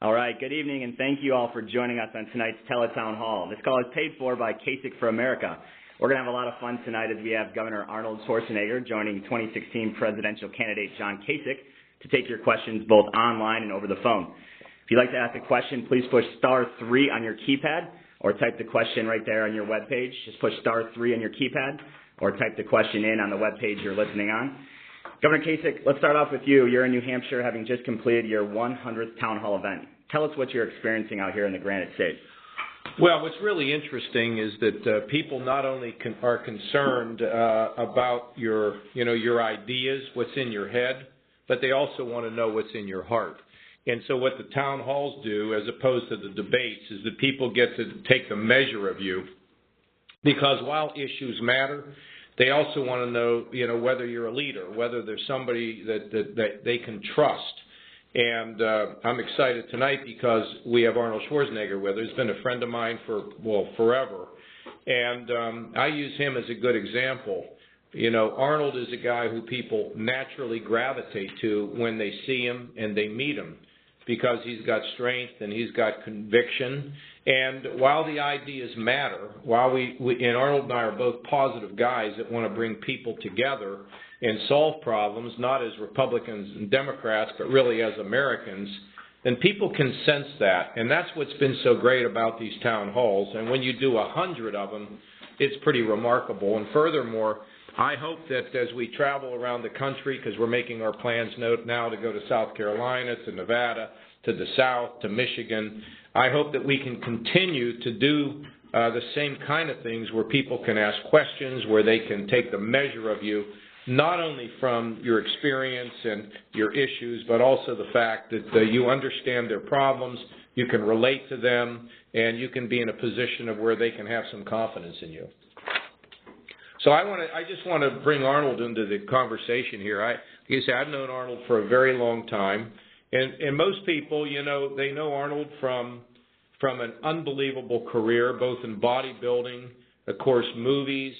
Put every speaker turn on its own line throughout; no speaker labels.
All right, good evening, and thank you all for joining us on tonight's Tele-Town Hall. This call is paid for by Kasich for America. We're going to have a lot of fun tonight as we have Governor Arnold Schwarzenegger joining 2016 presidential candidate John Kasich to take your questions both online and over the phone. If you'd like to ask a question, please push *3 on your keypad or type the question right there on your webpage. Just push *3 on your keypad or type the question in on the webpage you're listening on. Governor Kasich, let's start off with you. You're in New Hampshire, having just completed your 100th Town Hall event. Tell us what you're experiencing out here in the Granite State.
Well, what's really interesting is that people not only are concerned about your ideas, what's in your head, but they also want to know what's in your heart. And so what the town halls do, as opposed to the debates, is that people get to take the measure of you. Because while issues matter, they also want to know, whether you're a leader, whether there's somebody that they can trust. And I'm excited tonight because we have Arnold Schwarzenegger with us. He's been a friend of mine for, forever. And I use him as a good example. Arnold is a guy who people naturally gravitate to when they see him and they meet him because he's got strength and he's got conviction. And while the ideas matter, while and Arnold and I are both positive guys that want to bring people together and solve problems, not as Republicans and Democrats, but really as Americans, then people can sense that. And that's what's been so great about these town halls. And when you do 100 of them, it's pretty remarkable. And furthermore, I hope that as we travel around the country, because we're making our plans now to go to South Carolina, to Nevada, to the South, to Michigan, I hope that we can continue to do the same kind of things where people can ask questions, where they can take the measure of you, not only from your experience and your issues, but also the fact that you understand their problems, you can relate to them, and you can be in a position of where they can have some confidence in you. So I just want to bring Arnold into the conversation here. Like I said, I've known Arnold for a very long time, and most people, they know Arnold from an unbelievable career, both in bodybuilding, of course, movies,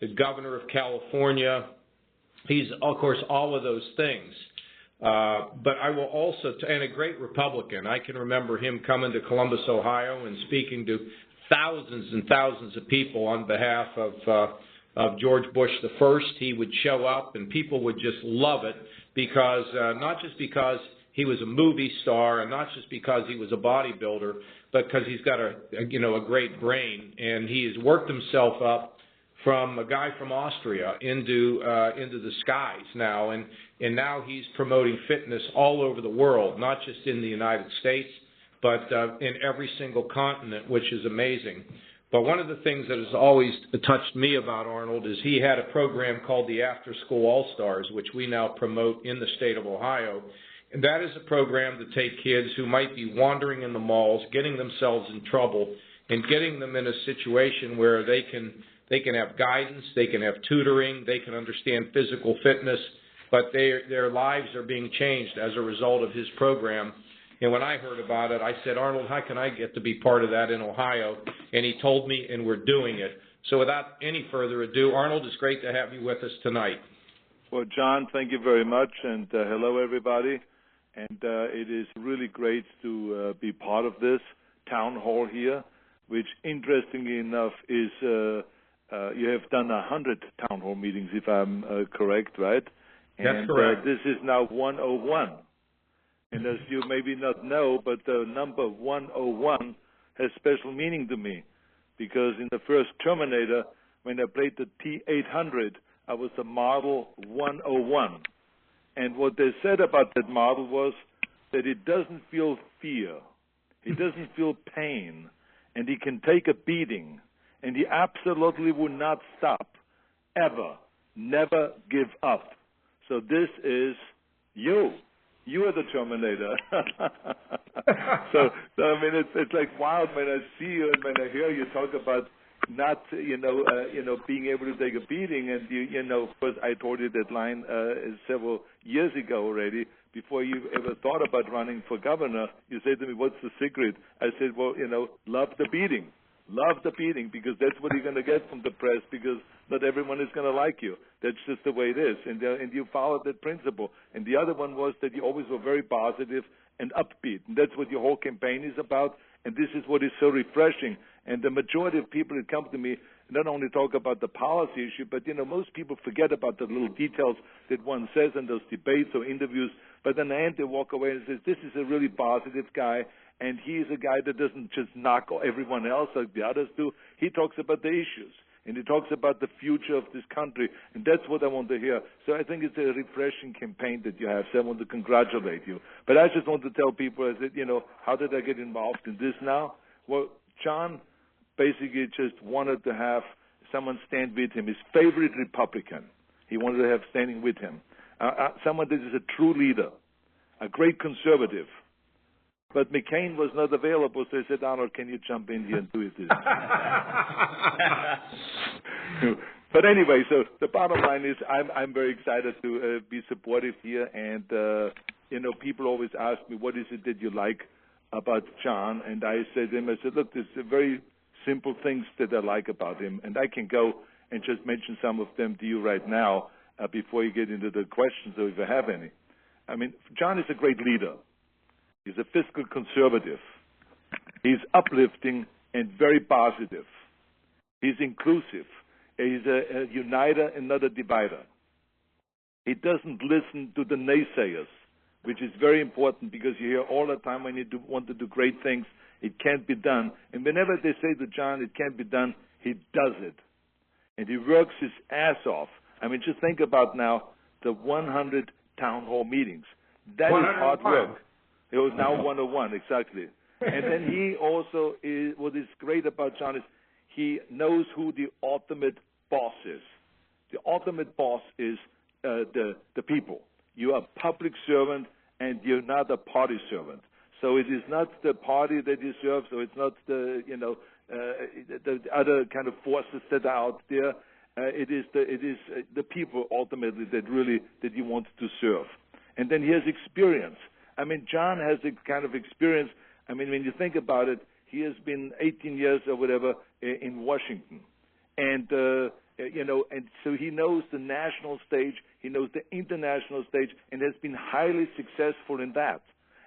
the governor of California. He's, of course, all of those things. But I will also, and a great Republican. I can remember him coming to Columbus, Ohio, and speaking to thousands and thousands of people on behalf of George Bush the First. He would show up, and people would just love it because not just because he was a movie star, and not just because he was a bodybuilder, but because he's got a great brain, and he has worked himself up from a guy from Austria into the skies now, and now he's promoting fitness all over the world, not just in the United States, but in every single continent, which is amazing. But one of the things that has always touched me about Arnold is he had a program called the After School All-Stars, which we now promote in the state of Ohio. And that is a program to take kids who might be wandering in the malls, getting themselves in trouble, and getting them in a situation where they can have guidance, they can have tutoring, they can understand physical fitness, but their lives are being changed as a result of his program. And when I heard about it, I said, Arnold, how can I get to be part of that in Ohio? And he told me, and we're doing it. So without any further ado, Arnold, it's great to have you with us tonight.
Well, John, thank you very much, and hello, everybody. And it is really great to be part of this town hall here, which, interestingly enough, is you have done 100 town hall meetings, if I'm correct, right?
That's correct.
This is now 101. And as you maybe not know, but the number 101 has special meaning to me, because in the first Terminator, when I played the T-800, I was the model 101. And what they said about that model was that it doesn't feel fear, it doesn't feel pain, and he can take a beating, and he absolutely will not stop, ever, never give up. So this is you. You are the Terminator. so I mean, it's like wild when I see you and when I hear you talk about not, being able to take a beating. And of course, I told you that line several years ago already. Before you ever thought about running for governor, you said to me, "What's the secret?" I said, "Well, love the beating." Love the beating, because that's what you're going to get from the press, because not everyone is going to like you. That's just the way it is. And you followed that principle. And the other one was that you always were very positive and upbeat. And that's what your whole campaign is about. And this is what is so refreshing. And the majority of people that come to me not only talk about the policy issue, but, most people forget about the little details that one says in those debates or interviews. But in the end, they walk away and say, this is a really positive guy, and he's a guy that doesn't just knock everyone else like the others do. He talks about the issues, and he talks about the future of this country, and that's what I want to hear. So I think it's a refreshing campaign that you have, so I want to congratulate you. But I just want to tell people, I said, how did I get involved in this now? Well, John basically just wanted to have someone stand with him, his favorite Republican. He wanted to have standing with him. Someone that is a true leader, a great conservative. But McCain was not available, so he said, Arnold, can you jump in here and do this? But anyway, so the bottom line is I'm very excited to be supportive here. And, people always ask me, what is it that you like about John? And I said to him, look, there's very simple things that I like about him. And I can go and just mention some of them to you right now before you get into the questions, or if I have any. I mean, John is a great leader. He's a fiscal conservative. He's uplifting and very positive. He's inclusive. He's a uniter and not a divider. He doesn't listen to the naysayers, which is very important because you hear all the time when you want to do great things, it can't be done. And whenever they say to John, it can't be done, he does it. And he works his ass off. I mean, just think about now the 100 town hall meetings. That is hard work. It was now 101, exactly. And then he also what is great about John is he knows who the ultimate boss is. The ultimate boss is the people. You are a public servant, and you're not a party servant. So it is not the party that you serve. So it's not the other kind of forces that are out there. It is the people ultimately that you want to serve. And then he has experience. I mean, John has a kind of experience. I mean, when you think about it, he has been 18 years or whatever in Washington. And, and so he knows the national stage, he knows the international stage, and has been highly successful in that.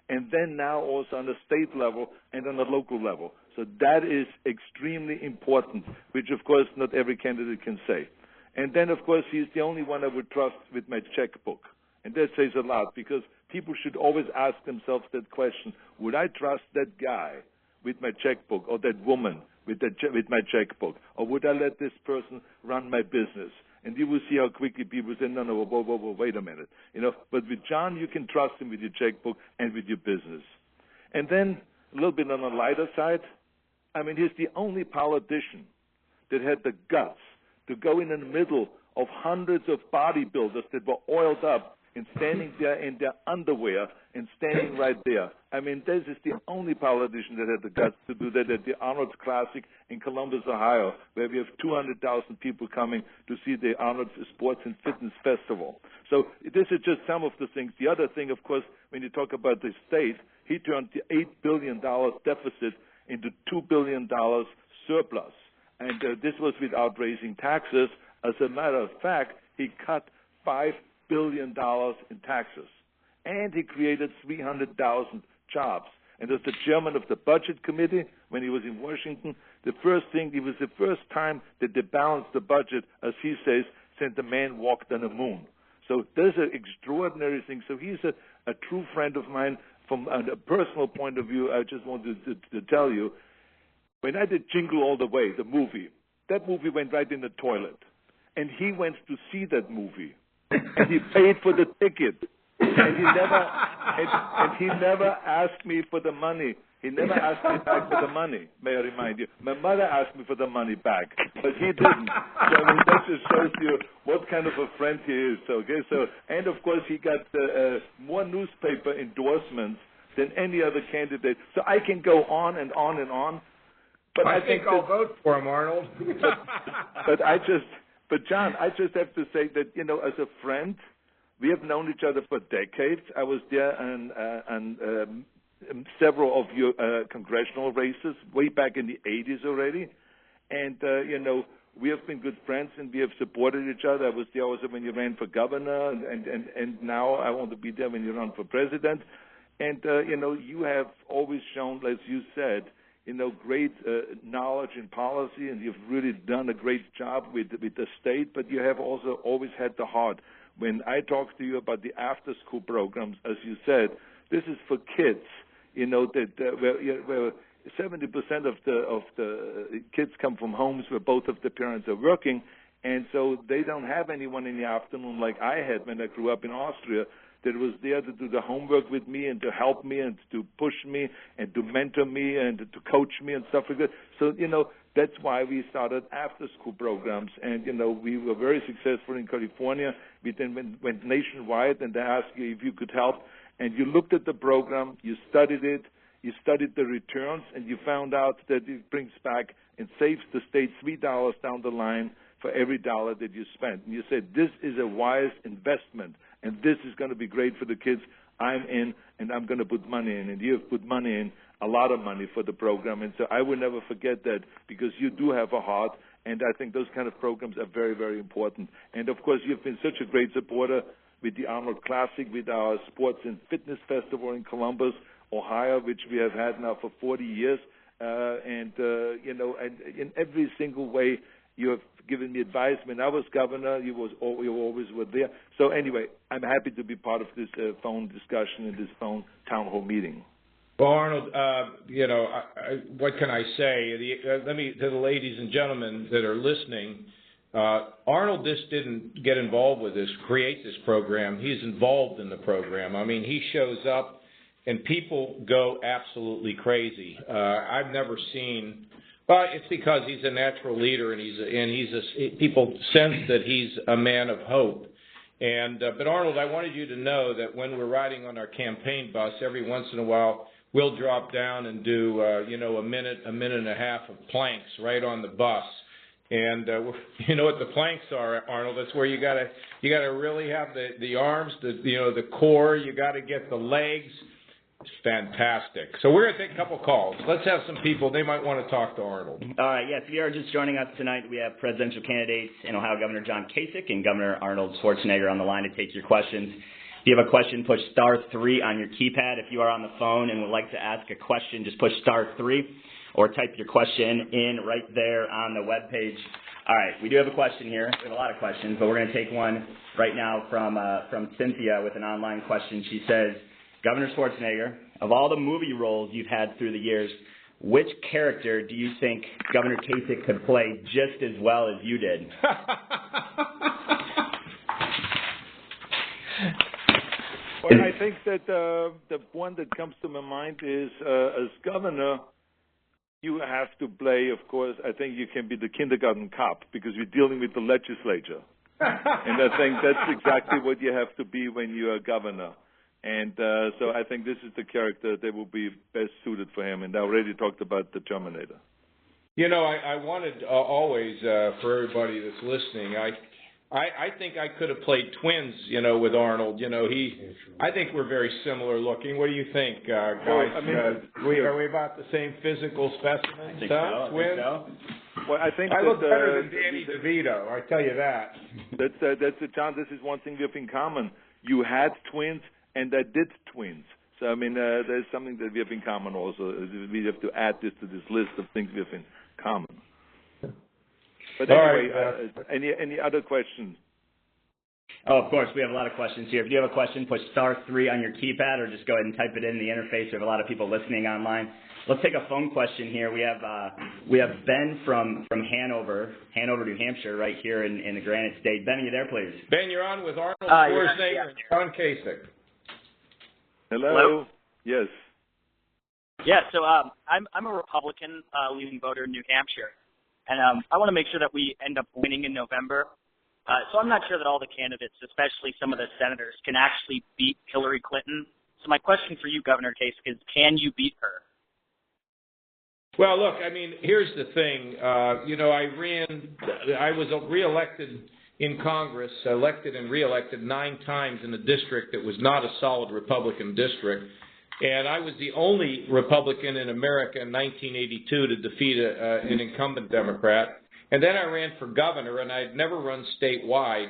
And then now also on the state level and on the local level. So that is extremely important, which, of course, not every candidate can say. And then, of course, he's the only one I would trust with my checkbook. And that says a lot, because people should always ask themselves that question, would I trust that guy with my checkbook, or that woman with my checkbook, or would I let this person run my business? And you will see how quickly people say, no, whoa, wait a minute. But with John, you can trust him with your checkbook and with your business. And then, a little bit on the lighter side, I mean, he's the only politician that had the guts to go in the middle of hundreds of bodybuilders that were oiled up and standing there in their underwear and standing right there. I mean, this is the only politician that had the guts to do that at the Arnold Classic in Columbus, Ohio, where we have 200,000 people coming to see the Arnold Sports and Fitness Festival. So this is just some of the things. The other thing, of course, when you talk about the state, he turned the $8 billion deficit into $2 billion surplus. And this was without raising taxes. As a matter of fact, he cut $5 billion in taxes. And he created 300,000 jobs. And as the chairman of the budget committee, when he was in Washington, it was the first time that they balanced the budget, as he says, since the man walked on the moon. So there's an extraordinary thing. So he's a true friend of mine. From a personal point of view, I just wanted to tell you, when I did Jingle All the Way, the movie, that movie went right in the toilet. And he went to see that movie. And he paid for the ticket. And he never asked me for the money. He never asked me back for the money, may I remind you. My mother asked me for the money back, but he didn't. So I mean, that just shows you what kind of a friend he is. Okay, so, and of course he got more newspaper endorsements than any other candidate. So I can go on and on and on. But
I think I'll vote for him, Arnold.
But John, I just have to say that, as a friend, we have known each other for decades. I was there on several of your congressional races way back in the 80s already. And, we have been good friends and we have supported each other. I was there also when you ran for governor, and now I want to be there when you run for president. And, you have always shown, as you said, great knowledge in policy, and you've really done a great job with the state, but you have also always had the heart. When I talk to you about the after-school programs, as you said, this is for kids, where 70% of the kids come from homes where both of the parents are working, and so they don't have anyone in the afternoon like I had when I grew up in Austria that was there to do the homework with me and to help me and to push me and to mentor me and to coach me and stuff like that. So, that's why we started after-school programs. And, we were very successful in California. We then went nationwide, and they asked you if you could help. And you looked at the program, you studied it, you studied the returns, and you found out that it brings back and saves the state $3 down the line for every dollar that you spent. And you said, this is a wise investment, and this is going to be great for the kids. I'm in, and I'm going to put money in. And you have put money in, a lot of money for the program. And so I will never forget that, because you do have a heart, and I think those kind of programs are very, very important. And, of course, you've been such a great supporter with the Arnold Classic, with our Sports and Fitness Festival in Columbus, Ohio, which we have had now for 40 years. And in every single way, you have given me advice. When I was governor, you always were there. So anyway, I'm happy to be part of this phone discussion and this phone town hall meeting.
Well, Arnold, what can I say? Let me, to the ladies and gentlemen that are listening, Arnold just didn't get involved with this, create this program. He's involved in the program. I mean, he shows up, and people go absolutely crazy. I've never seen. Well, it's because he's a natural leader, and people sense that he's a man of hope. And but Arnold, I wanted you to know that when we're riding on our campaign bus, every once in a while we'll drop down and do a minute and a half of planks right on the bus. And you know what the planks are, Arnold? That's where you gotta really have the arms, the core. You gotta get the legs. It's fantastic. So we're going to take a couple calls. Let's have some people. They might want to talk to Arnold.
All right, yes, if you are just joining us tonight, we have presidential candidates in Ohio, Governor John Kasich and Governor Arnold Schwarzenegger on the line to take your questions. If you have a question, push *3 on your keypad. If you are on the phone and would like to ask a question, just push *3 or type your question in right there on the webpage. All right, we do have a question here. We have a lot of questions, but we're going to take one right now from Cynthia with an online question. She says, Governor Schwarzenegger, of all the movie roles you've had through the years, which character do you think Governor Kasich could play just as well as you did?
Well, I think that the one that comes to my mind is, as governor, you have to play, of course, I think you can be the kindergarten cop because you're dealing with the legislature. And I think that's exactly what you have to be when you're a governor. And so I think this is the character that will be best suited for him. And I already talked about the Terminator.
I wanted always, for everybody that's listening, I think I could have played twins, with Arnold. I think we're very similar looking. What do you think, guys? Are we about the same physical specimens?
I think so.
Twins?
Well, I
look better than Danny DeVito, I tell you that.
That's the chance. This is one thing we have in common. You had twins, and I did twins. So, I mean, there's something that we have in common also. We have to add this to this list of things we have in common. But anyway, any other questions?
Oh, of course. We have a lot of questions here. If you have a question, push *3 on your keypad or just go ahead and type it in the interface. We have a lot of people listening online. Let's take a phone question here. We have Ben from Hanover, New Hampshire, right here in the Granite State. Ben, are you there, please?
Ben, you're on with Arnold Schwarzenegger and John Kasich.
Hello? Yes.
Yeah, so I'm a Republican leading voter in New Hampshire, and I want to make sure that we end up winning in November. So I'm not sure that all the candidates, especially some of the senators, can actually beat Hillary Clinton. So my question for you, Governor Kasich, is can you beat her?
Well, look, I mean, here's the thing. I was reelected in Congress, elected and reelected 9 times in a district that was not a solid Republican district. And I was the only Republican in America in 1982 to defeat an incumbent Democrat. And then I ran for governor, and I'd never run statewide.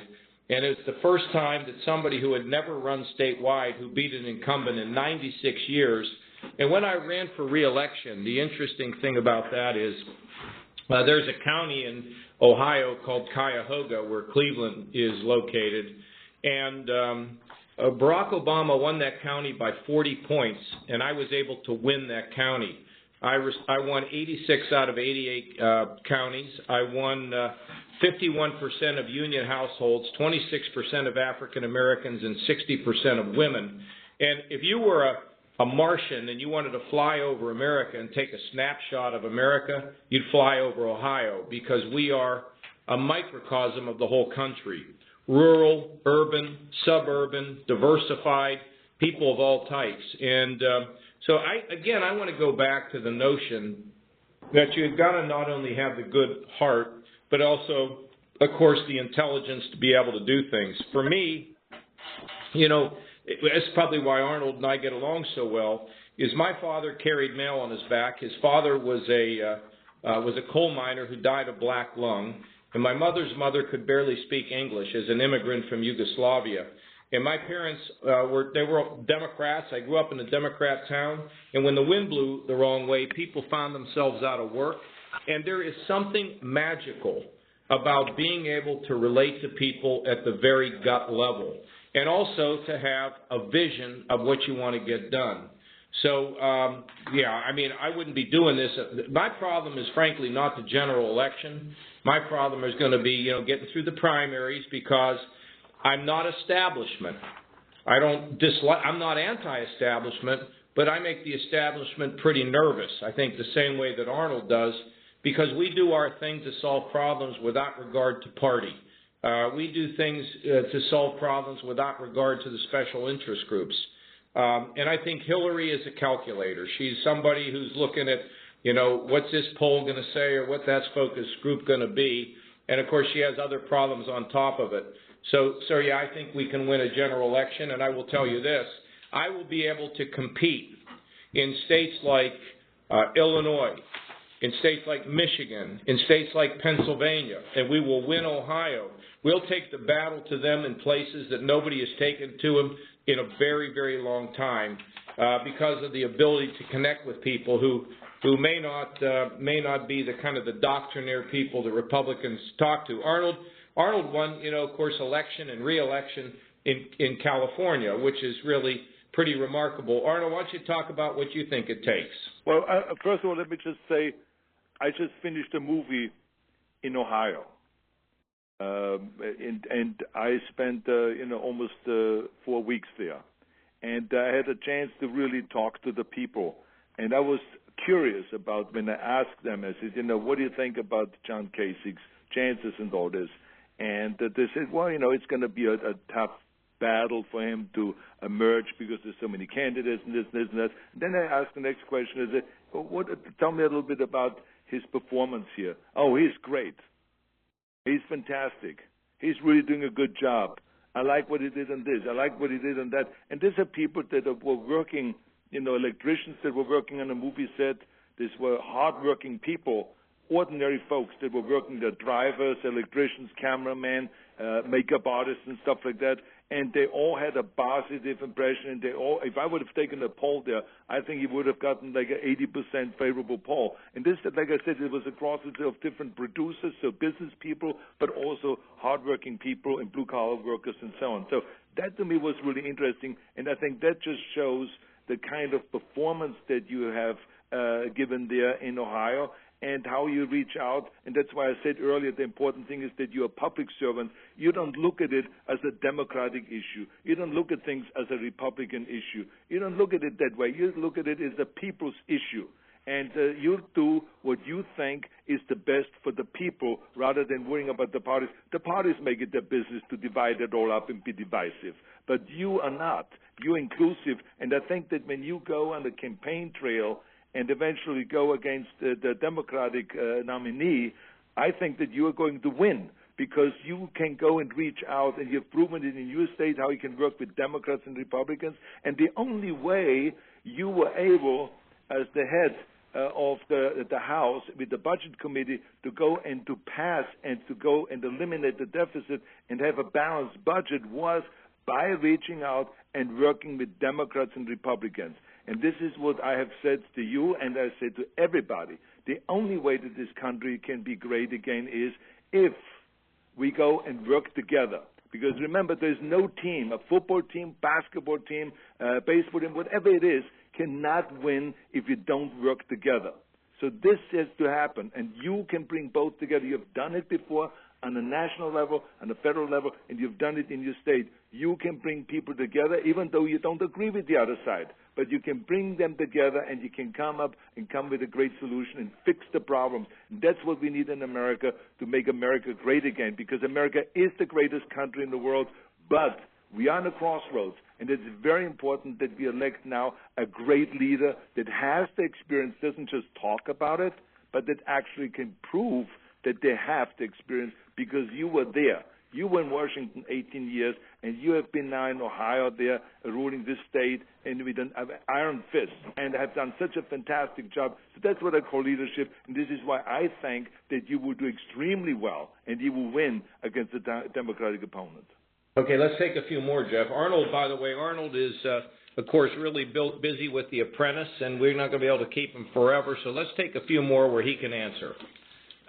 And it's the first time that somebody who had never run statewide, who beat an incumbent in 96 years. And when I ran for re-election, the interesting thing about that is there's a county in Ohio called Cuyahoga where Cleveland is located. And Barack Obama won that county by 40 points, and I was able to win that county. I won 86 out of 88 counties. I won 51% of union households, 26% of African Americans, and 60% of women. And if you were a Martian and you wanted to fly over America and take a snapshot of America, you'd fly over Ohio, because we are a microcosm of the whole country. Rural, urban, suburban, diversified, people of all types. And so I want to go back to the notion that you've got to not only have the good heart, but also, of course, the intelligence to be able to do things. For me, that's probably why Arnold and I get along so well, is my father carried mail on his back. His father was a coal miner who died of black lung, and my mother's mother could barely speak English as an immigrant from Yugoslavia. And my parents were Democrats. I grew up in a Democrat town, and when the wind blew the wrong way, people found themselves out of work. And there is something magical about being able to relate to people at the very gut level, and also to have a vision of what you want to get done. So, I wouldn't be doing this. My problem is, frankly, not the general election. My problem is going to be, getting through the primaries, because I'm not establishment. I'm not anti-establishment, but I make the establishment pretty nervous. I think the same way that Arnold does, because we do our thing to solve problems without regard to party. We do things to solve problems without regard to the special interest groups. And I think Hillary is a calculator. She's somebody who's looking at, what's this poll going to say, or what that's focus group going to be. And, of course, she has other problems on top of it. So, I think we can win a general election. And I will tell you this, I will be able to compete in states like Illinois, in states like Michigan, in states like Pennsylvania, and we will win Ohio. We'll take the battle to them in places that nobody has taken to them in a very, very long time, because of the ability to connect with people who may not be the kind of the doctrinaire people that Republicans talk to. Arnold won, of course, election and re-election in California, which is really pretty remarkable. Arnold, why don't you talk about what you think it takes?
Well, first of all, let me just say, I just finished a movie in Ohio, and I spent almost 4 weeks there, and I had a chance to really talk to the people, and I was curious about, when I asked them, I said, what do you think about John Kasich's chances and all this? And they said, well, it's going to be a tough battle for him to emerge because there's so many candidates and this and that. And then I asked the next question, I said, well, tell me a little bit about his performance here. Oh, he's great. He's fantastic. He's really doing a good job. I like what he did on this. I like what he did on that. And these are people that were working, electricians that were working on a movie set. These were hardworking people, ordinary folks that were working, the drivers, electricians, cameramen, makeup artists and stuff like that. And they all had a positive impression, and if I would have taken a poll there, I think he would have gotten like an 80% favorable poll. And this, like I said, it was a cross of different producers, so business people, but also hardworking people and blue-collar workers and so on. So that to me was really interesting, and I think that just shows the kind of performance that you have given there in Ohio, and how you reach out. And that's why I said earlier, the important thing is that you're a public servant. You don't look at it as a Democratic issue. You don't look at things as a Republican issue. You don't look at it that way. You look at it as a people's issue. And you do what you think is the best for the people, rather than worrying about the parties. The parties make it their business to divide it all up and be divisive. But you are not. You're inclusive. And I think that when you go on the campaign trail and eventually go against the Democratic nominee, I think that you are going to win, because you can go and reach out, and you've proven it in your state how you can work with Democrats and Republicans. And the only way you were able, as the head of the House with the Budget Committee to go and to pass and to go and eliminate the deficit and have a balanced budget was by reaching out and working with Democrats and Republicans. And this is what I have said to you and I say to everybody. The only way that this country can be great again is if we go and work together. Because remember, there's no team, a football team, basketball team, baseball team, whatever it is, cannot win if you don't work together. So this has to happen, and you can bring both together. You've done it before on a national level, on a federal level, and you've done it in your state. You can bring people together, even though you don't agree with the other side. But you can bring them together, and you can come with a great solution and fix the problems. And that's what we need in America to make America great again, because America is the greatest country in the world, but we are on a crossroads. And it's very important that we elect now a great leader that has the experience, doesn't just talk about it, but that actually can prove that they have the experience, because you were there. You were in Washington 18 years, and you have been now in Ohio there ruling this state and with an iron fist, and have done such a fantastic job. So that's what I call leadership, and this is why I think that you will do extremely well, and you will win against the Democratic opponent.
Okay, let's take a few more, Jeff. Arnold, by the way, Arnold is, of course, really busy with The Apprentice, and we're not going to be able to keep him forever, so let's take a few more where he can answer.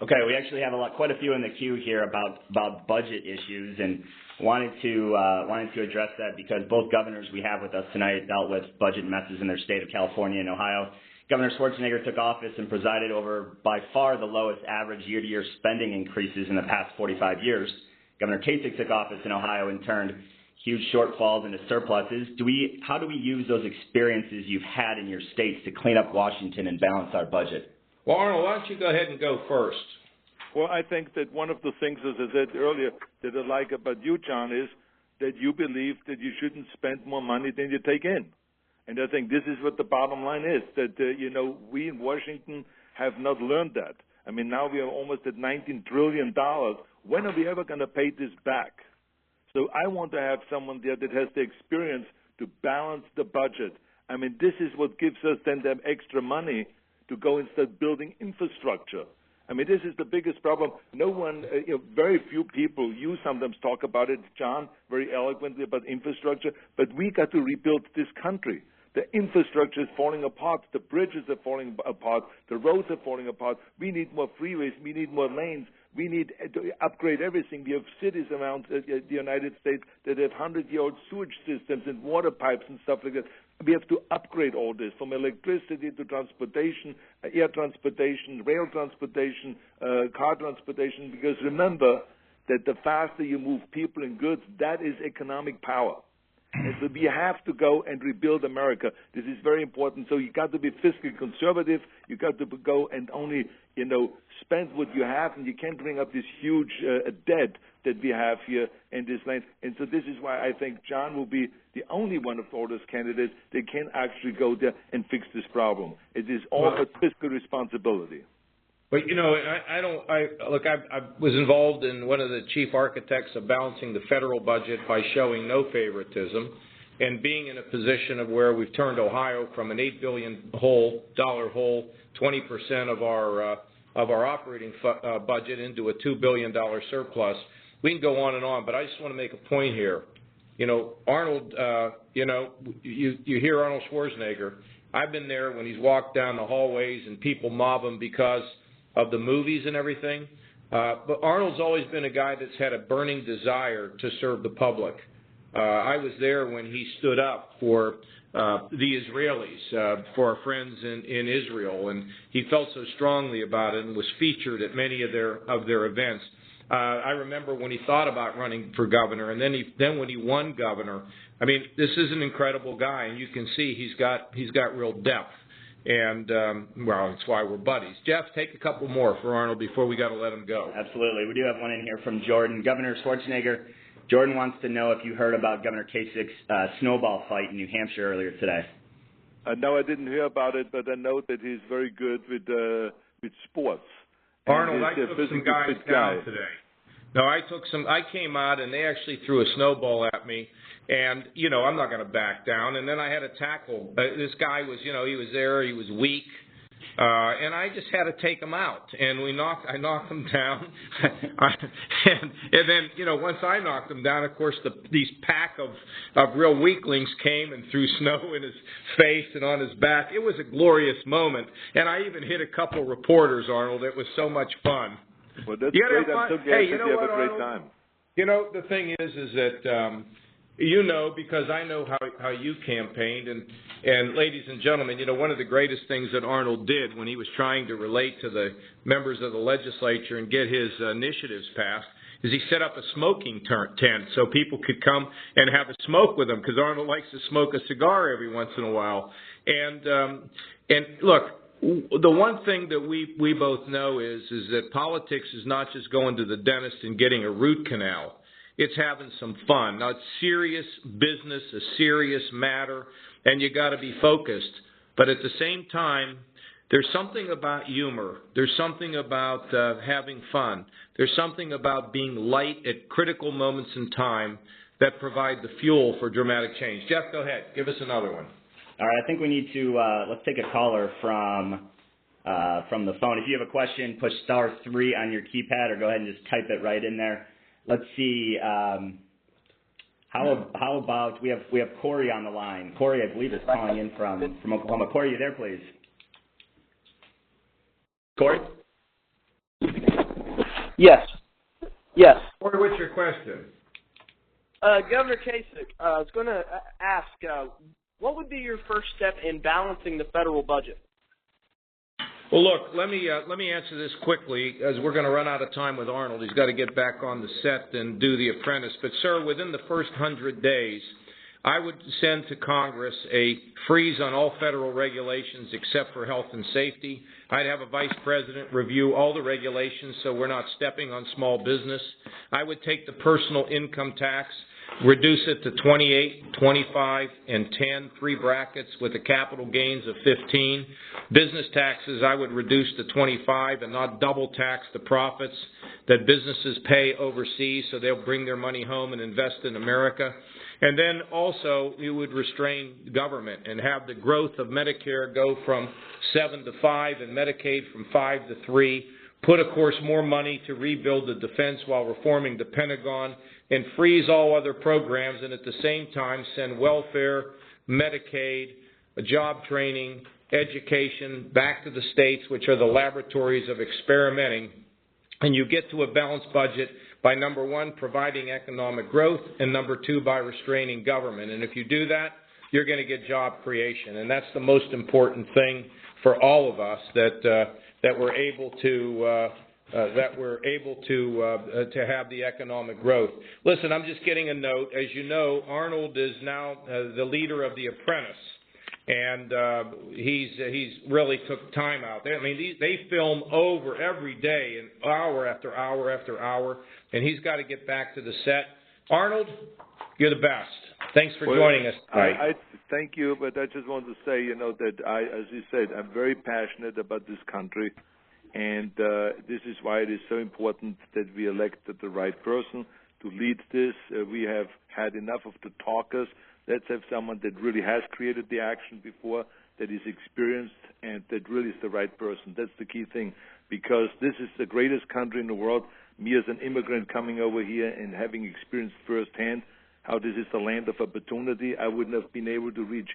Okay, we actually have quite a few in the queue here about budget issues, and wanted to address that because both governors we have with us tonight dealt with budget messes in their state of California and Ohio. Governor Schwarzenegger took office and presided over by far the lowest average year-to-year spending increases in the past 45 years. Governor Kasich took office in Ohio and turned huge shortfalls into surpluses. How do we use those experiences you've had in your states to clean up Washington and balance our budget?
Well, Arnold, why don't you go ahead and go first?
Well, I think that one of the things, as I said earlier, that I like about you, John, is that you believe that you shouldn't spend more money than you take in. And I think this is what the bottom line is, that, we in Washington have not learned that. I mean, now we are almost at $19 trillion. When are we ever going to pay this back? So I want to have someone there that has the experience to balance the budget. I mean, this is what gives us then that extra money to go and start building infrastructure. I mean, this is the biggest problem. No one, very few people, you sometimes talk about it, John, very eloquently about infrastructure, but we got to rebuild this country. The infrastructure is falling apart. The bridges are falling apart. The roads are falling apart. We need more freeways. We need more lanes. We need to upgrade everything. We have cities around the United States that have 100-year-old sewage systems and water pipes and stuff like that. We have to upgrade all this, from electricity to transportation, air transportation, rail transportation, car transportation, because remember that the faster you move people and goods, that is economic power. And so we have to go and rebuild America. This is very important. So you got to be fiscally conservative. You got to go and only, spend what you have, and you can't bring up this huge debt that we have here in this land. And so this is why I think John will be the only one of all those candidates that can actually go there and fix this problem. It is all about fiscal responsibility.
But, I was involved in one of the chief architects of balancing the federal budget by showing no favoritism and being in a position of where we've turned Ohio from an $8 billion hole, 20% of our operating budget into a $2 billion surplus. We can go on and on, but I just want to make a point here. Arnold, you hear Arnold Schwarzenegger. I've been there when he's walked down the hallways and people mob him because of the movies and everything. But Arnold's always been a guy that's had a burning desire to serve the public. I was there when he stood up for the Israelis, for our friends in Israel, and he felt so strongly about it and was featured at many of their events. I remember when he thought about running for governor, and then when he won governor. I mean, this is an incredible guy, and you can see he's got real depth. And, that's why we're buddies. Jeff, take a couple more for Arnold before we got to let him go.
Absolutely. We do have one in here from Jordan. Governor Schwarzenegger, Jordan wants to know if you heard about Governor Kasich's snowball fight in New Hampshire earlier today.
No, I didn't hear about it, but I know that he's very good with sports.
Arnold, I took some guys down today. No, I came out, and they actually threw a snowball at me. And, I'm not going to back down. And then I had a tackle. This guy was, he was there. He was weak. And I just had to take him out, and I knocked him down, and then once I knocked him down, of course these pack of real weaklings came and threw snow in his face and on his back. It was a glorious moment, and I even hit a couple reporters, Arnold. It was so much fun.
Well, that's great. I'm so glad you have a great time.
The thing is that because I know how you campaigned, and ladies and gentlemen, one of the greatest things that Arnold did when he was trying to relate to the members of the legislature and get his initiatives passed is he set up a smoking tent so people could come and have a smoke with him, because Arnold likes to smoke a cigar every once in a while. And look, the one thing that we both know is that politics is not just going to the dentist and getting a root canal. It's having some fun. Now, it's serious business, a serious matter, and you got to be focused. But at the same time, there's something about humor. There's something about having fun. There's something about being light at critical moments in time that provide the fuel for dramatic change. Jeff, go ahead. Give us another one.
All right, I think we need to, let's take a caller from the phone. If you have a question, push *3 on your keypad, or go ahead and just type it right in there. Let's see. How about we have Corey on the line? Corey, I believe, is calling in from Oklahoma. Corey, you there, please? Corey?
Yes.
Corey, what's your question?
Governor Kasich, I was going to ask, what would be your first step in balancing the federal budget?
Well, look, let me answer this quickly, as we're going to run out of time with Arnold. He's got to get back on the set and do The Apprentice. But, sir, within the first 100 days, I would send to Congress a freeze on all federal regulations except for health and safety. I'd have a vice president review all the regulations so we're not stepping on small business. I would take the personal income tax, reduce it to 28, 25, and 10, 3 brackets with the capital gains of 15. Business taxes I would reduce to 25 and not double tax the profits that businesses pay overseas so they'll bring their money home and invest in America. And then also we would restrain government and have the growth of Medicare go from 7 to 5 and Medicaid from 5 to 3. Put, of course, more money to rebuild the defense while reforming the Pentagon, and freeze all other programs, and at the same time send welfare, Medicaid, job training, education back to the states, which are the laboratories of experimenting. And you get to a balanced budget by, number 1, providing economic growth, and number 2, by restraining government. And if you do that, you're going to get job creation. And that's the most important thing for all of us, that we're able to have the economic growth. Listen, I'm just getting a note. As you know, Arnold is now the leader of The Apprentice, and he's really took time out there. I mean, they film over every day, and hour after hour after hour, and he's got to get back to the set. Arnold, you're the best. Thanks for joining us tonight.
I thank you, but I just want to say, that as you said, I'm very passionate about this country. And this is why it is so important that we elected the right person to lead this. We have had enough of the talkers. Let's have someone that really has created the action before, that is experienced, and that really is the right person. That's the key thing, because this is the greatest country in the world. Me as an immigrant coming over here and having experienced firsthand how this is the land of opportunity, I wouldn't have been able to reach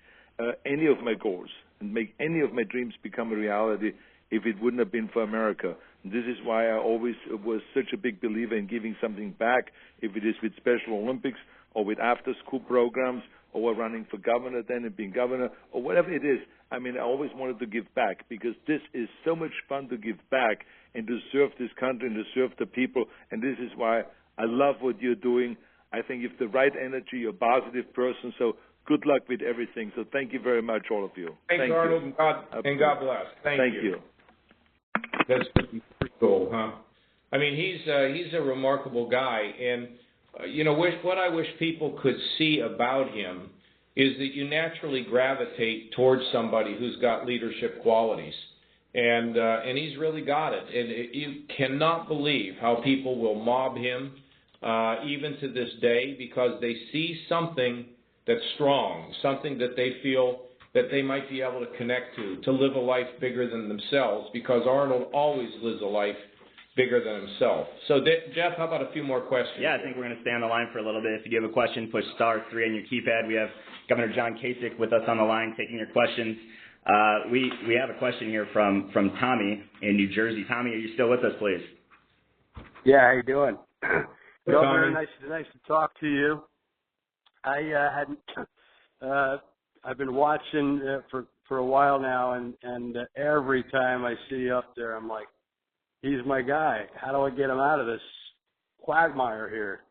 any of my goals and make any of my dreams become a reality if it wouldn't have been for America. And this is why I always was such a big believer in giving something back, if it is with Special Olympics or with after-school programs or running for governor then and being governor or whatever it is. I mean, I always wanted to give back, because this is so much fun to give back and to serve this country and to serve the people. And this is why I love what you're doing. I think you've the right energy, you're a positive person, so good luck with everything. So thank you very much, all of you.
Thanks, Arnold, and God bless. Thank you. That's pretty cool, huh? I mean, he's a remarkable guy, and what I wish people could see about him is that you naturally gravitate towards somebody who's got leadership qualities, and he's really got it. And you cannot believe how people will mob him, even to this day, because they see something that's strong, something that they feel that they might be able to connect to live a life bigger than themselves, because Arnold always lives a life bigger than himself. So, Jeff, how about a few more questions?
Yeah, I think we're going to stay on the line for a little bit. If you have a question, push *3 on your keypad. We have Governor John Kasich with us on the line taking your questions. We have a question here from Tommy in New Jersey. Tommy, are you still with us, please?
Yeah, how you doing?
Governor,
nice to talk to you. I've been watching for a while now, and every time I see you up there, I'm like, he's my guy. How do I get him out of this quagmire here?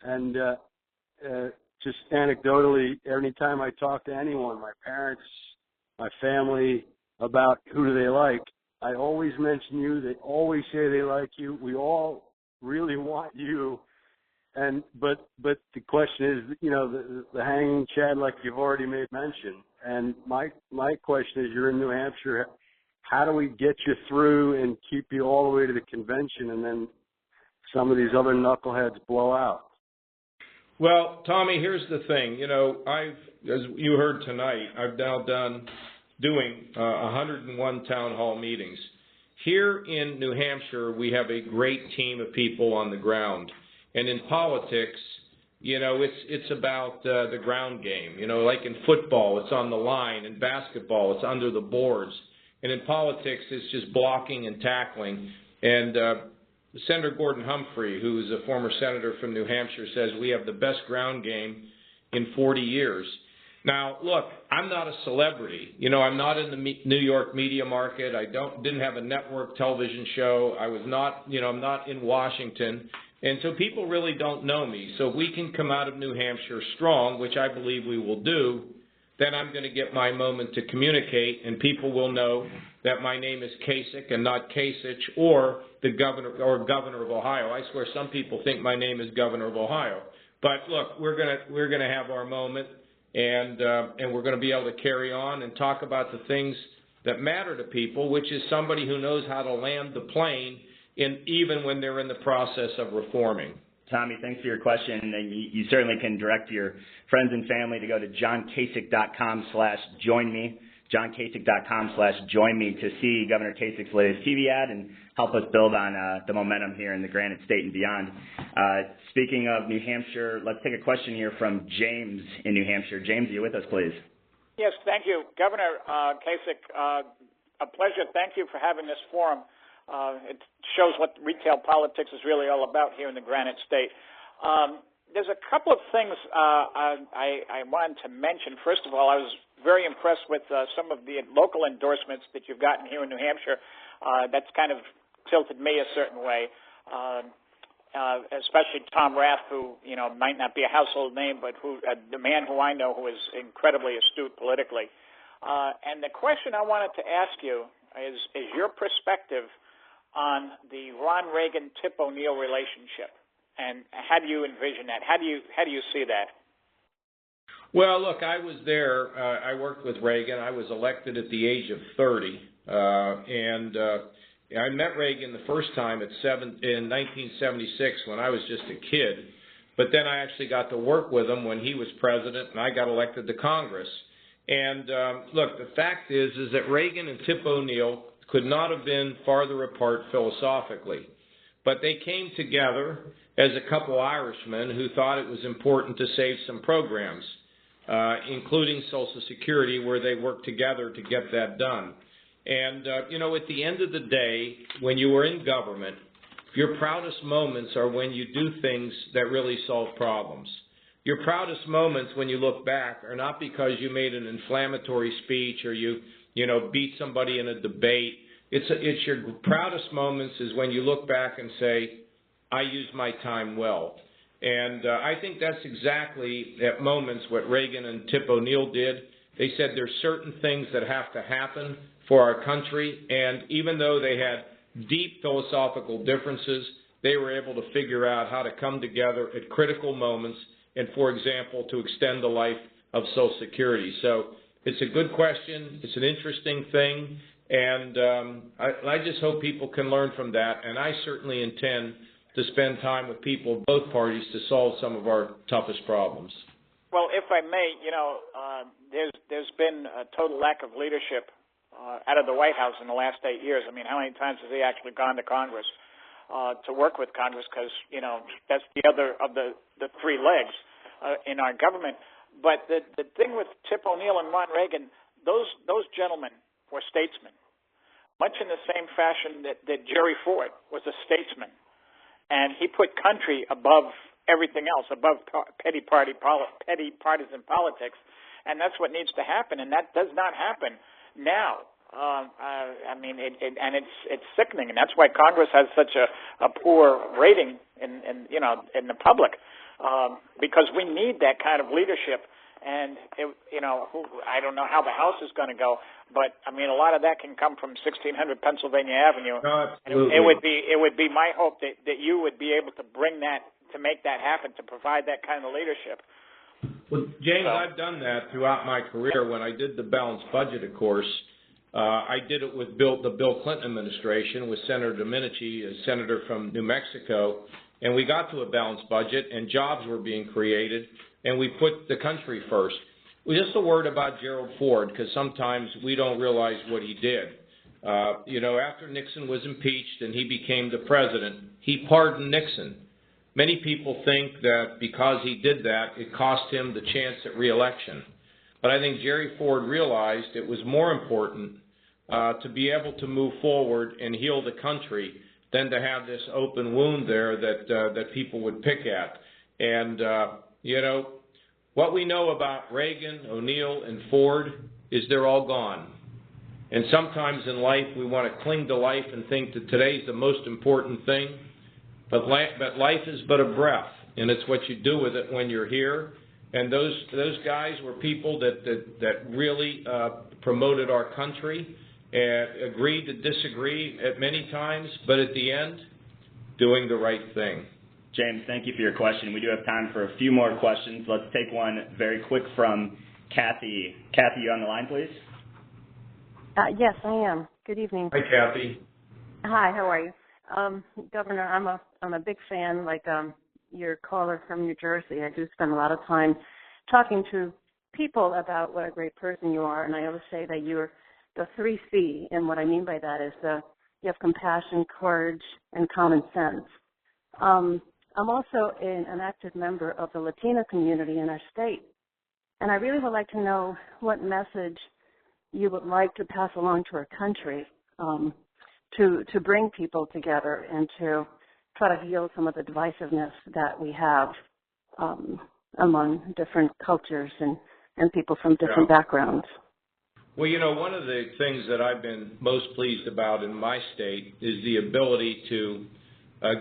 And just anecdotally, every time I talk to anyone, my parents, my family, about who do they like, I always mention you. They always say they like you. We all really want you. But the question is, the hanging chad, like you've already made mention. And my question is, you're in New Hampshire. How do we get you through and keep you all the way to the convention, and then some of these other knuckleheads blow out?
Well, Tommy, here's the thing. As you heard tonight, I've now doing 101 town hall meetings. Here in New Hampshire, we have a great team of people on the ground. And in politics, it's about the ground game. Like in football, it's on the line. In basketball, it's under the boards. And in politics, it's just blocking and tackling. And Senator Gordon Humphrey, who's a former senator from New Hampshire, says we have the best ground game in 40 years. Now, look, I'm not a celebrity. I'm not in the New York media market. I didn't have a network television show. I was not, I'm not in Washington. And so people really don't know me. So if we can come out of New Hampshire strong, which I believe we will do, then I'm going to get my moment to communicate, and people will know that my name is Kasich and not Kasich, or Governor of Ohio. I swear some people think my name is Governor of Ohio. But look, we're going to have our moment, and we're going to be able to carry on and talk about the things that matter to people, which is somebody who knows how to land the plane even when they're in the process of reforming.
Tommy, thanks for your question. And you certainly can direct your friends and family to go to johnkasich.com/join-me, johnkasich.com/join-me to see Governor Kasich's latest TV ad and help us build on the momentum here in the Granite State and beyond. Speaking of New Hampshire, let's take a question here from James in New Hampshire. James, are you with us, please?
Yes, thank you. Governor Kasich, a pleasure. Thank you for having this forum. It shows what retail politics is really all about here in the Granite State. There's a couple of things I wanted to mention. First of all, I was very impressed with some of the local endorsements that you've gotten here in New Hampshire. That's kind of tilted me a certain way, especially Tom Rath, who might not be a household name, but the man who I know who is incredibly astute politically. And the question I wanted to ask you is your perspective on the Ron Reagan-Tip O'Neill relationship, and how do you envision that? How do you see that?
Well, look, I was there. I worked with Reagan. I was elected at the age of 30, and I met Reagan the first time in 1976 when I was just a kid. But then I actually got to work with him when he was president, and I got elected to Congress. And look, the fact is that Reagan and Tip O'Neill could not have been farther apart philosophically. But they came together as a couple Irishmen who thought it was important to save some programs, including Social Security, where they worked together to get that done. And, at the end of the day, when you are in government, your proudest moments are when you do things that really solve problems. Your proudest moments when you look back are not because you made an inflammatory speech or you beat somebody in a debate. It's your proudest moments is when you look back and say, I used my time well. And I think that's exactly at moments what Reagan and Tip O'Neill did. They said there's certain things that have to happen for our country, and even though they had deep philosophical differences, they were able to figure out how to come together at critical moments and, for example, to extend the life of Social Security. So it's a good question. It's an interesting thing, and I just hope people can learn from that, and I certainly intend to spend time with people of both parties to solve some of our toughest problems.
Well, if I may, there's been a total lack of leadership out of the White House in the last 8 years. I mean, how many times has he actually gone to Congress to work with Congress? Because that's the other of the three legs in our government. But the thing with Tip O'Neill and Ron Reagan, those gentlemen were statesmen, much in the same fashion that Jerry Ford was a statesman, and he put country above everything else, above petty partisan politics, and that's what needs to happen, and that does not happen now. I mean, it's sickening, and that's why Congress has such a poor rating in the public, because we need that kind of leadership. And I don't know how the House is going to go, but I mean, a lot of that can come from 1600 Pennsylvania Avenue.
No,
and it would be my hope that you would be able to bring that, to make that happen, to provide that kind of leadership.
Well, James, I've done that throughout my career. When I did the balanced budget, of course, I did it with the Bill Clinton administration with Senator Domenici, a senator from New Mexico, and we got to a balanced budget, and jobs were being created, and we put the country first. Well, just a word about Gerald Ford, because sometimes we don't realize what he did. After Nixon was impeached and he became the president, he pardoned Nixon. Many people think that because he did that, it cost him the chance at re-election. But I think Jerry Ford realized it was more important to be able to move forward and heal the country than to have this open wound there that people would pick at. And what we know about Reagan, O'Neill, and Ford is they're all gone. And sometimes in life we want to cling to life and think that today's the most important thing. But life is but a breath, and it's what you do with it when you're here. And those guys were people that really promoted our country and agreed to disagree at many times, but at the end, doing the right thing.
James, thank you for your question. We do have time for a few more questions. Let's take one very quick from Kathy. Kathy, you on the line, please?
Yes, I am. Good evening.
Hi, Kathy.
Hi, how are you? Governor, I'm a big fan, like your caller from New Jersey. I do spend a lot of time talking to people about what a great person you are, and I always say that you're the 3C, and what I mean by that is you have compassion, courage, and common sense. I'm also an active member of the Latino community in our state, and I really would like to know what message you would like to pass along to our country to bring people together and to try to heal some of the divisiveness that we have among different cultures and people from different backgrounds.
Well, one of the things that I've been most pleased about in my state is the ability to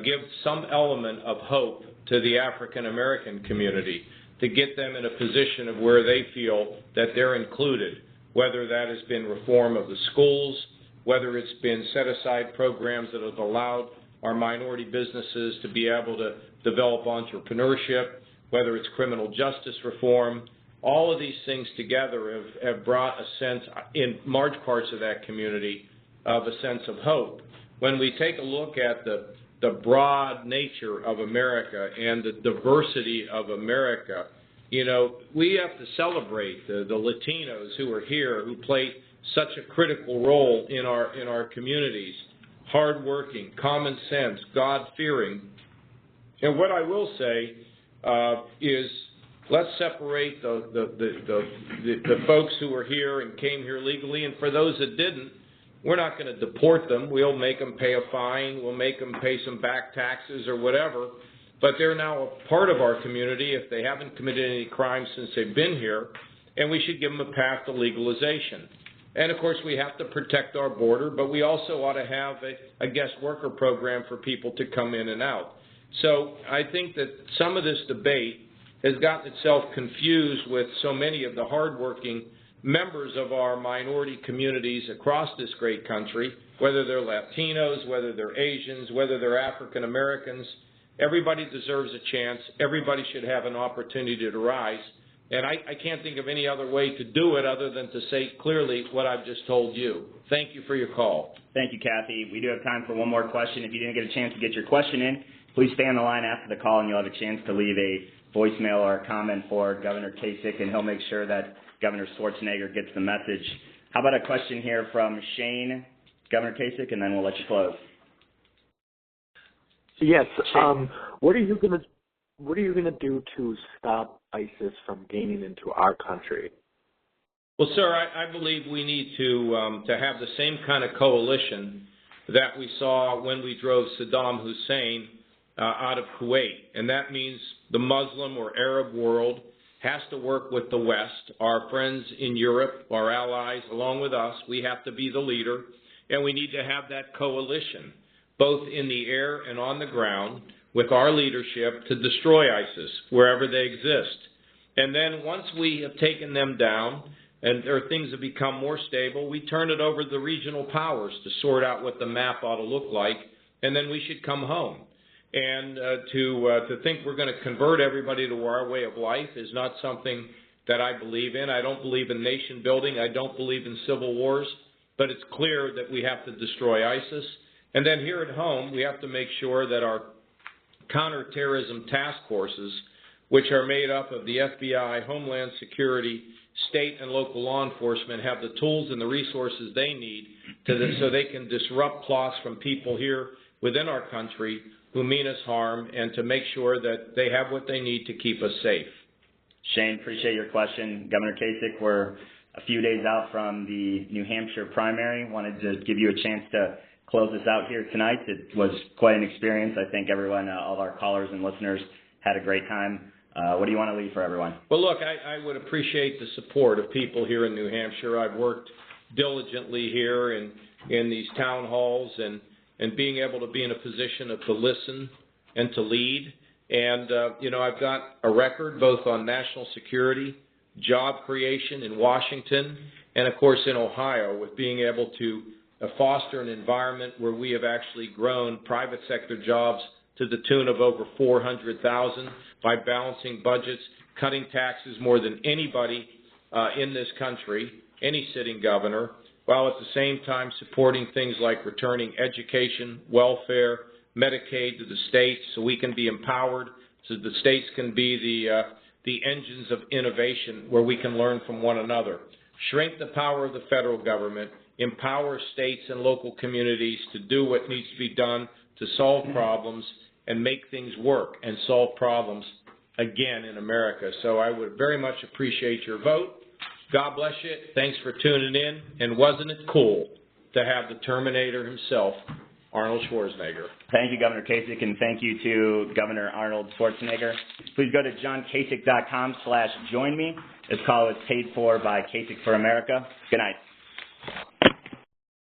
give some element of hope to the African American community, to get them in a position of where they feel that they're included, whether that has been reform of the schools, whether it's been set-aside programs that have allowed our minority businesses to be able to develop entrepreneurship, whether it's criminal justice reform. All of these things together have brought a sense, in large parts of that community, of a sense of hope. When we take a look at the broad nature of America and the diversity of America, we have to celebrate the Latinos who are here, who play such a critical role in our communities, hardworking, common sense, God-fearing. And what I will say is, let's separate the folks who are here and came here legally, and for those that didn't, we're not going to deport them. We'll make them pay a fine. We'll make them pay some back taxes or whatever. But they're now a part of our community if they haven't committed any crimes since they've been here, and we should give them a path to legalization. And, of course, we have to protect our border, but we also ought to have a guest worker program for people to come in and out. So I think that some of this debate has gotten itself confused with so many of the hardworking members of our minority communities across this great country, whether they're Latinos, whether they're Asians, whether they're African Americans. Everybody deserves a chance. Everybody should have an opportunity to rise. And I can't think of any other way to do it other than to say clearly what I've just told you. Thank you for your call.
Thank you, Kathy. We do have time for one more question. If you didn't get a chance to get your question in, please stay on the line after the call, and you'll have a chance to leave a voicemail or a comment for Governor Kasich, and he'll make sure that Governor Schwarzenegger gets the message. How about a question here from Shane, Governor Kasich, and then we'll let you close.
Yes. What are you gonna do to stop ISIS from gaining into our country?
Well, sir, I believe we need to have the same kind of coalition that we saw when we drove Saddam Hussein out of Kuwait, and that means the Muslim or Arab world has to work with the West, our friends in Europe, our allies, along with us. We have to be the leader, and we need to have that coalition, both in the air and on the ground, with our leadership to destroy ISIS wherever they exist. And then once we have taken them down and things have become more stable, we turn it over to the regional powers to sort out what the map ought to look like, and then we should come home. And to think we're going to convert everybody to our way of life is not something that I believe in. I don't believe in nation building. I don't believe in civil wars. But it's clear that we have to destroy ISIS. And then here at home, we have to make sure that our counterterrorism task forces, which are made up of the FBI, Homeland Security, state and local law enforcement, have the tools and the resources they need so they can disrupt plots from people here within our country who mean us harm, and to make sure that they have what they need to keep us safe.
Shane, appreciate your question. Governor Kasich, we're a few days out from the New Hampshire primary. Wanted to give you a chance to close this out here tonight. It was quite an experience. I think everyone, all of our callers and listeners, had a great time. What do you want to leave for everyone?
Well, look, I would appreciate the support of people here in New Hampshire. I've worked diligently here in these town halls and being able to be in a position to listen and to lead. And, I've got a record both on national security, job creation in Washington, and, of course, in Ohio, with being able to foster an environment where we have actually grown private sector jobs to the tune of over 400,000 by balancing budgets, cutting taxes more than anybody in this country, any sitting governor, while at the same time supporting things like returning education, welfare, Medicaid to the states so we can be empowered, so the states can be the engines of innovation where we can learn from one another. Shrink the power of the federal government, empower states and local communities to do what needs to be done to solve problems and make things work and solve problems again in America. So I would very much appreciate your vote. God bless you. Thanks for tuning in. And wasn't it cool to have the Terminator himself, Arnold Schwarzenegger?
Thank you, Governor Kasich, and thank you to Governor Arnold Schwarzenegger. Please go to johnkasich.com/join me. This call is paid for by Kasich for America. Good night.